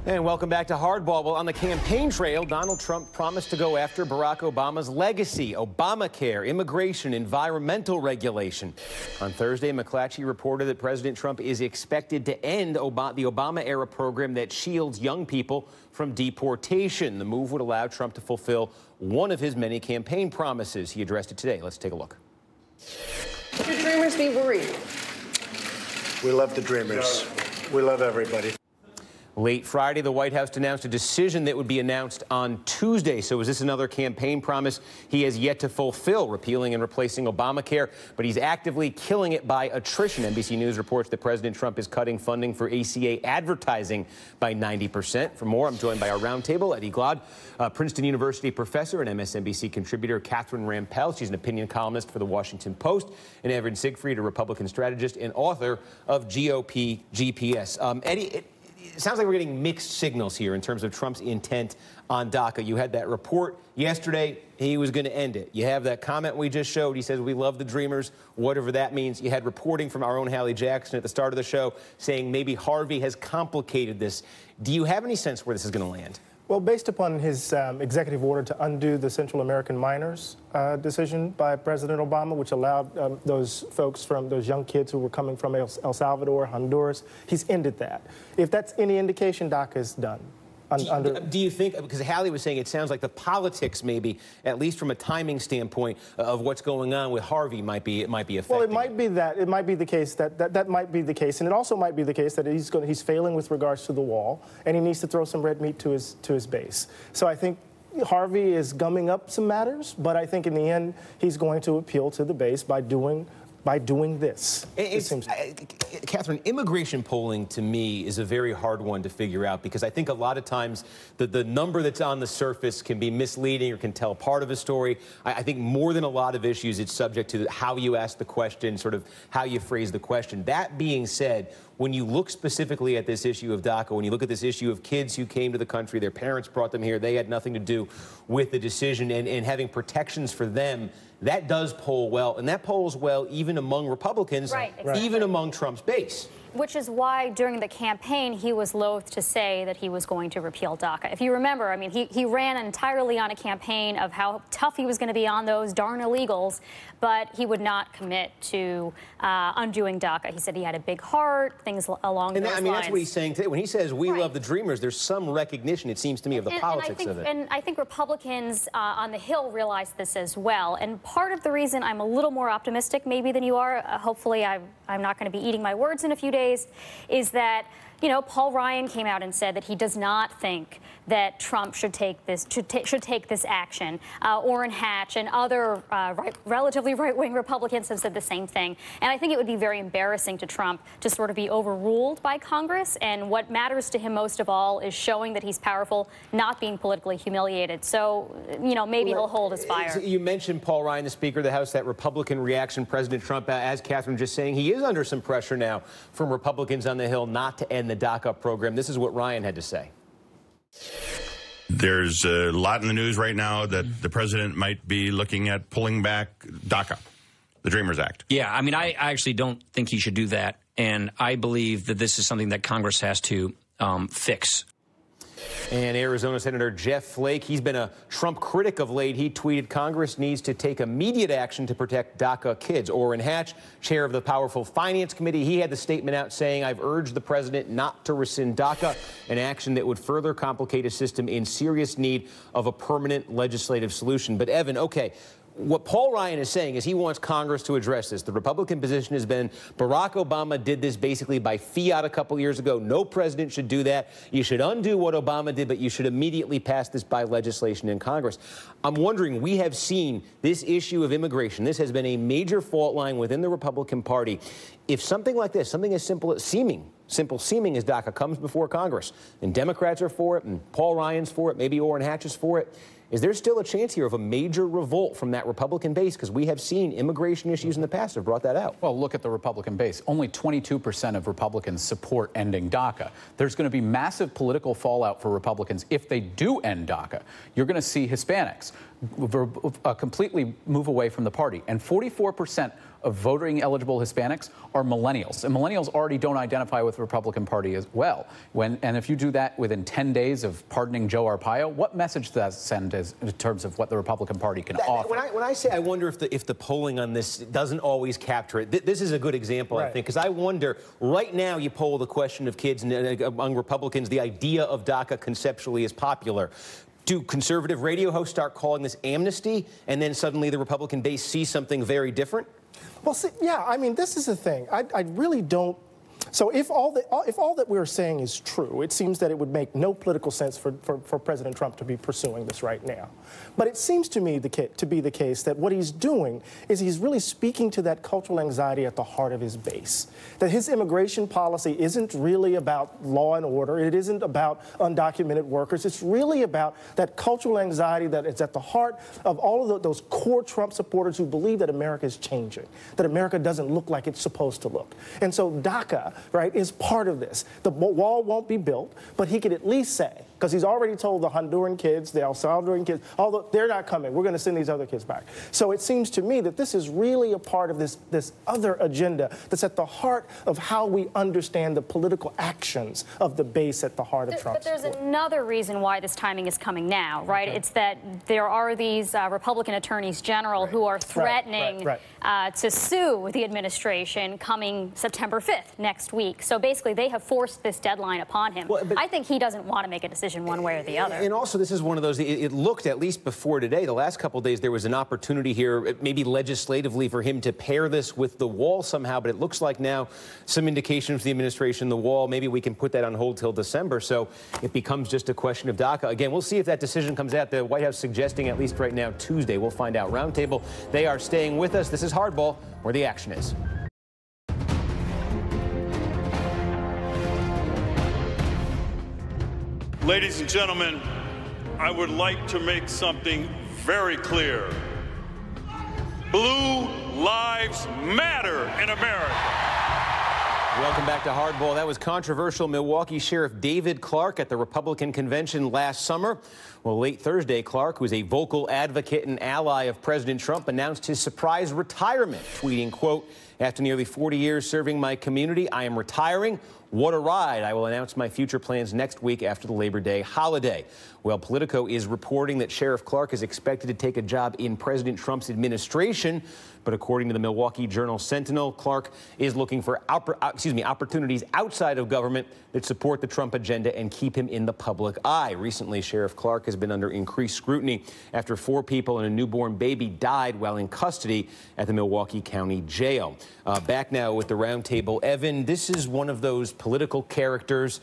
And welcome back to Hardball. Well, on the campaign trail, Donald Trump promised to go after Barack Obama's legacy, Obamacare, immigration, environmental regulation. On Thursday, McClatchy reported that President Trump is expected to end the Obama-era program that shields young people from deportation. The move would allow Trump to fulfill one of his many campaign promises. He addressed it today. Let's take a look. Should dreamers be worried? We love the dreamers. We love everybody. Late Friday, the White House announced a decision that would be announced on Tuesday. So is this another campaign promise he has yet to fulfill, repealing and replacing Obamacare? But he's actively killing it by attrition. NBC News reports that President Trump is cutting funding for ACA advertising by 90%. For more, I'm joined by our roundtable, Eddie Glaude, Princeton University professor and MSNBC contributor, Catherine Rampell. She's an opinion columnist for The Washington Post, and Evan Siegfried, a Republican strategist and author of GOP GPS. Eddie, it sounds like we're getting mixed signals here in terms of Trump's intent on DACA. You had that report yesterday. He was going to end it. You have that comment we just showed. He says, we love the dreamers, whatever that means. You had reporting from our own Hallie Jackson at the start of the show saying maybe Harvey has complicated this. Do you have any sense where this is going to land? Well, based upon his executive order to undo the Central American minors decision by President Obama, which allowed those folks from those young kids who were coming from El Salvador, Honduras, he's ended that. If that's any indication, DACA is done. Do you think, because Hallie was saying it sounds like the politics maybe, at least from a timing standpoint, of what's going on with Harvey might be affecting? Well, it might be that. It might be the case that might be the case. And it also might be the case that he's failing with regards to the wall, and he needs to throw some red meat to his base. So I think Harvey is gumming up some matters, but I think in the end he's going to appeal to the base by doing this. Catherine, immigration polling to me is a very hard one to figure out because I think a lot of times the number that's on the surface can be misleading or can tell part of a story. I think more than a lot of issues, it's subject to how you ask the question, sort of how you phrase the question. That being said, when you look specifically at this issue of DACA, when you look at this issue of kids who came to the country, their parents brought them here, they had nothing to do with the decision, and having protections for them, that does poll well, and that polls well even among Republicans, right, exactly. Even among Trump's base. Which is why during the campaign he was loath to say that he was going to repeal DACA. If you remember, I mean, he ran entirely on a campaign of how tough he was going to be on those darn illegals, but he would not commit to undoing DACA. He said he had a big heart, things along those lines. I mean, that's what he's saying today. When he says we love the dreamers, there's some recognition, it seems to me, of the politics of it. And I think Republicans on the Hill realize this as well. And part of the reason I'm a little more optimistic maybe than you are, hopefully I'm not going to be eating my words in a few days, is that, you know, Paul Ryan came out and said that he does not think that Trump should take this action. Orrin Hatch and other relatively right-wing Republicans have said the same thing. And I think it would be very embarrassing to Trump to sort of be overruled by Congress. And what matters to him most of all is showing that he's powerful, not being politically humiliated. So, you know, maybe he'll hold his fire. You mentioned Paul Ryan, the Speaker of the House, that Republican reaction. President Trump, as Catherine just saying, he is under some pressure now from Republicans on the Hill not to end the DACA program. This is what Ryan had to say. There's a lot in the news right now that the president might be looking at pulling back DACA, the Dreamers Act. Yeah, I mean, I actually don't think he should do that. And I believe that this is something that Congress has to fix. And Arizona Senator Jeff Flake, he's been a Trump critic of late. He tweeted Congress needs to take immediate action to protect DACA kids. Orrin Hatch, chair of the powerful Finance Committee, he had the statement out saying, I've urged the president not to rescind DACA, an action that would further complicate a system in serious need of a permanent legislative solution. But Evan, okay, what Paul Ryan is saying is he wants Congress to address this. The Republican position has been Barack Obama did this basically by fiat a couple years ago. No president should do that. You should undo what Obama did, but you should immediately pass this by legislation in Congress. I'm wondering, we have seen this issue of immigration. This has been a major fault line within the Republican Party. If something like this, something as simple seeming as DACA comes before Congress, and Democrats are for it, and Paul Ryan's for it, maybe Orrin Hatch is for it, is there still a chance here of a major revolt from that Republican base? Because we have seen immigration issues in the past have brought that out. Well, look at the Republican base. Only 22% of Republicans support ending DACA. There's going to be massive political fallout for Republicans if they do end DACA. You're going to see Hispanics completely move away from the party. And 44% of voting eligible Hispanics are millennials. And millennials already don't identify with the Republican Party as well. And if you do that within 10 days of pardoning Joe Arpaio, what message does that send in terms of what the Republican Party can offer? When I say I wonder if the polling on this doesn't always capture it, this is a good example, I think, because I wonder, right now you poll the question of kids among Republicans, the idea of DACA conceptually is popular. Do conservative radio hosts start calling this amnesty, and then suddenly the Republican base sees something very different? Well, see, yeah, I mean, this is the thing. I really don't. So if all that we're saying is true, it seems that it would make no political sense for President Trump to be pursuing this right now. But it seems to me to be the case that what he's doing is he's really speaking to that cultural anxiety at the heart of his base. That his immigration policy isn't really about law and order. It isn't about undocumented workers. It's really about that cultural anxiety that is at the heart of all of those core Trump supporters who believe that America is changing, that America doesn't look like it's supposed to look. And so DACA, right, is part of this. The wall won't be built, but he could at least say, because he's already told the Honduran kids, the El Salvadoran kids, although they're not coming, we're going to send these other kids back. So it seems to me that this is really a part of this other agenda that's at the heart of how we understand the political actions of the base at the heart of Trump. But there's another reason why this timing is coming now, right? Okay. It's that there are these Republican attorneys general who are threatening to sue the administration coming September 5th, next week. So basically, they have forced this deadline upon him. Well, I think he doesn't want to make a decision one way or the other. And also, this is one of those, it looked, at least before today, the last couple of days, there was an opportunity here, maybe legislatively, for him to pair this with the wall somehow, but it looks like now some indication from the administration, the wall, maybe we can put that on hold till December, so it becomes just a question of DACA. Again, we'll see if that decision comes out. The White House suggesting, at least right now, Tuesday. We'll find out. Roundtable, they are staying with us. This is Hardball, where the action is. Ladies and gentlemen, I would like to make something very clear. Blue lives matter in America. Welcome back to Hardball. That was controversial Milwaukee Sheriff David Clarke at the Republican convention last summer. Well, late Thursday, Clarke, who is a vocal advocate and ally of President Trump, announced his surprise retirement, tweeting, quote, "After nearly 40 years serving my community, I am retiring. What a ride. I will announce my future plans next week after the Labor Day holiday." Well, Politico is reporting that Sheriff Clarke is expected to take a job in President Trump's administration. But according to the Milwaukee Journal-Sentinel, Clarke is looking for opportunities outside of government that support the Trump agenda and keep him in the public eye. Recently, Sheriff Clarke has been under increased scrutiny after 4 people and a newborn baby died while in custody at the Milwaukee County Jail. Back now with the roundtable. Evan, this is one of those political characters.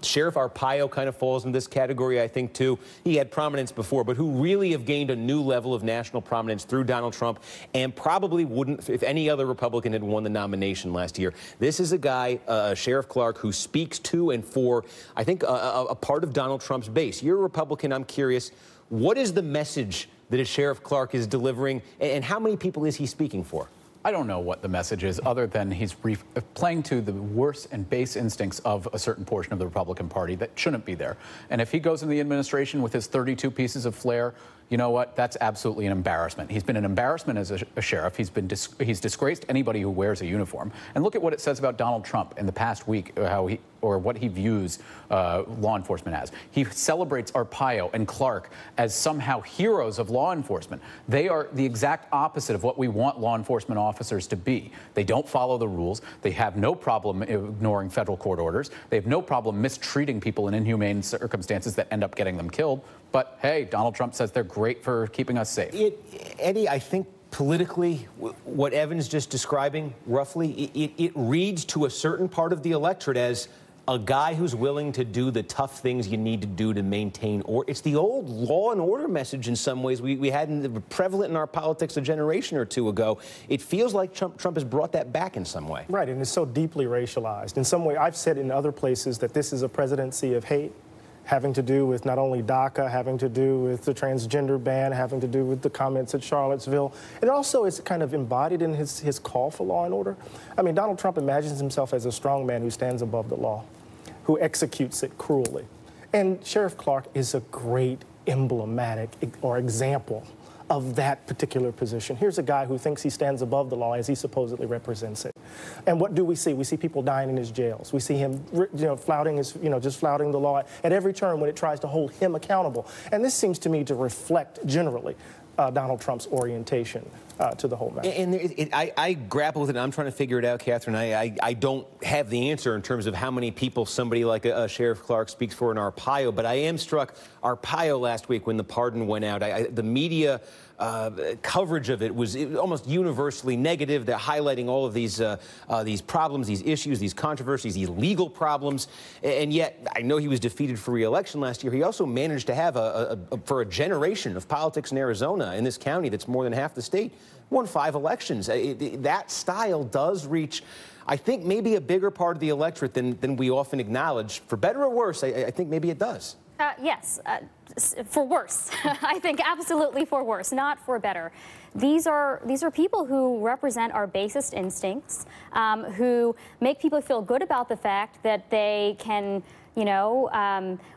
Sheriff Arpaio kind of falls in this category, I think, too. He had prominence before, but who really have gained a new level of national prominence through Donald Trump and probably wouldn't if any other Republican had won the nomination last year. This is a guy, Sheriff Clarke, who speaks to and for, I think, a part of Donald Trump's base. You're a Republican. I'm curious, what is the message that a Sheriff Clarke is delivering, and how many people is he speaking for? I don't know what the message is, other than he's playing to the worst and base instincts of a certain portion of the Republican Party that shouldn't be there. And if he goes into the administration with his 32 pieces of flair, you know what? That's absolutely an embarrassment. He's been an embarrassment as a sheriff. He's disgraced anybody who wears a uniform. And look at what it says about Donald Trump in the past week, what he views law enforcement as. He celebrates Arpaio and Clarke as somehow heroes of law enforcement. They are the exact opposite of what we want law enforcement officers to be. They don't follow the rules. They have no problem ignoring federal court orders. They have no problem mistreating people in inhumane circumstances that end up getting them killed. But hey, Donald Trump says they're great for keeping us safe. Eddie, I think politically, what Evan's just describing, roughly, it reads to a certain part of the electorate as a guy who's willing to do the tough things you need to do to maintain order. It's the old law and order message in some ways we had prevalent in our politics a generation or two ago. It feels like Trump has brought that back in some way. Right, and it's so deeply racialized. In some way, I've said in other places that this is a presidency of hate, having to do with not only DACA, having to do with the transgender ban, having to do with the comments at Charlottesville. And also it's kind of embodied in his call for law and order. I mean, Donald Trump imagines himself as a strong man who stands above the law, who executes it cruelly. And Sheriff Clarke is a great emblematic or example of that particular position. Here's a guy who thinks he stands above the law as he supposedly represents it. And what do we see? We see people dying in his jails. We see him, flouting his, just flouting the law at every turn when it tries to hold him accountable. And this seems to me to reflect generally Donald Trump's orientation to the whole matter. And I grapple with it, and I'm trying to figure it out, Catherine. I don't have the answer in terms of how many people somebody like Sheriff Clarke speaks for in Arpaio, but I am struck, Arpaio last week when the pardon went out, the media coverage of it was almost universally negative. They're highlighting all of these problems, these issues, these controversies, these legal problems. And yet, I know he was defeated for re-election last year. He also managed to have, for a generation of politics in Arizona, in this county that's more than half the state, won 5 elections. That style does reach, I think, maybe a bigger part of the electorate than we often acknowledge. For better or worse, I think maybe it does. Yes, for worse. I think absolutely for worse, not for better. These are people who represent our basest instincts, who make people feel good about the fact that they can,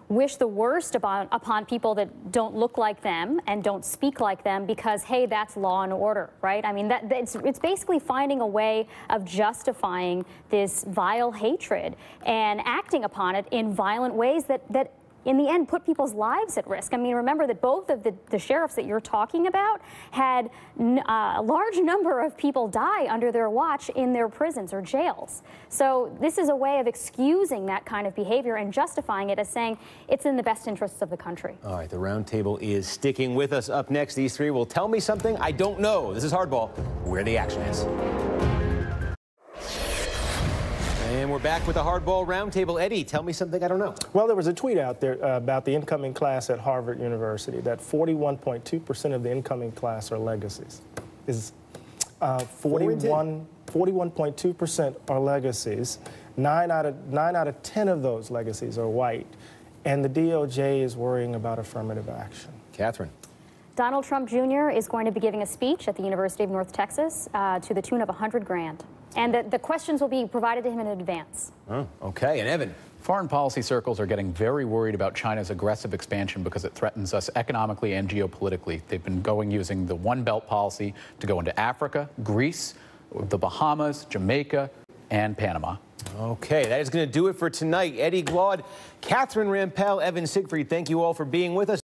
wish the worst upon people that don't look like them and don't speak like them because, hey, that's law and order, right? I mean, it's basically finding a way of justifying this vile hatred and acting upon it in violent ways that in the end, put people's lives at risk. I mean, remember that both of the sheriffs that you're talking about had a large number of people die under their watch in their prisons or jails. So this is a way of excusing that kind of behavior and justifying it as saying it's in the best interests of the country. All right, the roundtable is sticking with us. Up next, these three will tell me something I don't know. This is Hardball, where the action is. And we're back with the Hardball Roundtable. Eddie, tell me something I don't know. Well, there was a tweet out there about the incoming class at Harvard University that 41.2% of the incoming class are legacies. 41.2% are legacies. 9 out of 10 of those legacies are white. And the DOJ is worrying about affirmative action. Catherine. Donald Trump Jr. is going to be giving a speech at the University of North Texas to the tune of $100 grand. And the questions will be provided to him in advance. Oh, okay. And Evan? Foreign policy circles are getting very worried about China's aggressive expansion because it threatens us economically and geopolitically. They've been using the One Belt policy to go into Africa, Greece, the Bahamas, Jamaica, and Panama. Okay, that is going to do it for tonight. Eddie Glaude, Catherine Rampell, Evan Siegfried, thank you all for being with us.